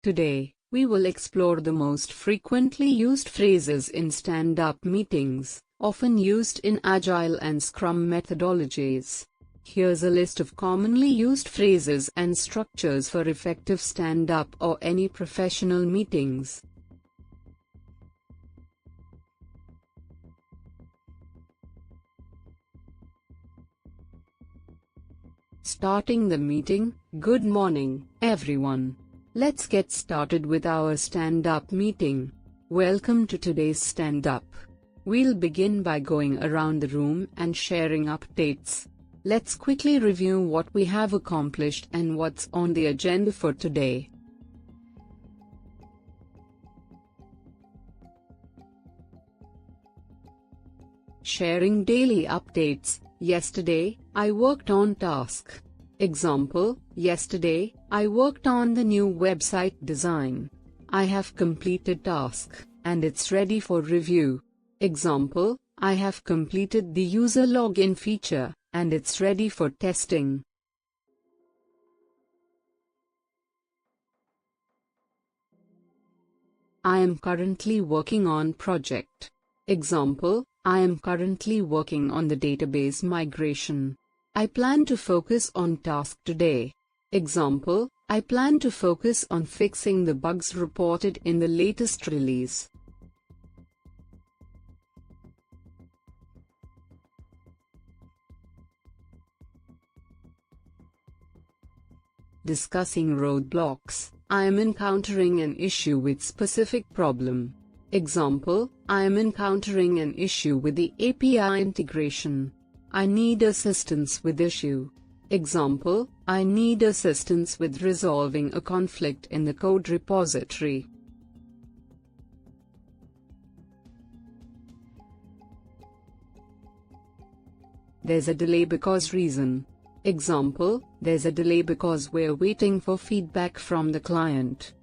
Today, we will explore the most frequently used phrases in stand-up meetings, often used in Agile and Scrum methodologies. Here's a list of commonly used phrases and structures for effective stand-up or any professional meetings. Starting the meeting. Good morning, everyone. Let's get started with our stand-up meeting. Welcome to today's stand-up. We'll begin by going around the room and sharing updates. Let's quickly review what we have accomplished and what's on the agenda for today. Sharing daily updates. Yesterday, I worked on task. Example, yesterday, I worked on the new website design. I have completed task, and it's ready for review. Example, I have completed the user login feature, and it's ready for testing. I am currently working on project. Example, I am currently working on the database migration. I plan to focus on task today. Example, I plan to focus on fixing the bugs reported in the latest release. Discussing roadblocks. I am encountering an issue with specific problem. Example, I am encountering an issue with the API integration. I need assistance with issue. Example, I need assistance with resolving a conflict in the code repository. There's a delay because reason. Example, there's a delay because we're waiting for feedback from the client.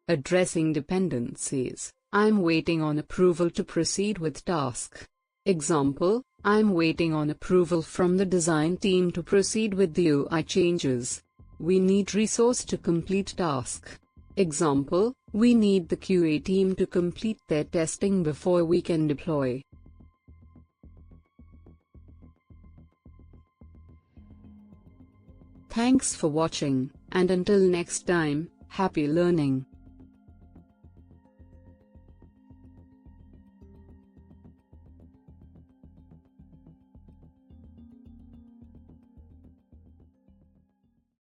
Addressing dependencies. I'm waiting on approval to proceed with task. Example, I'm waiting on approval from the design team to proceed with the UI changes. We need resource to complete task. Example, we need the QA team to complete their testing before we can deploy. Thanks for watching, and until next time, happy learning.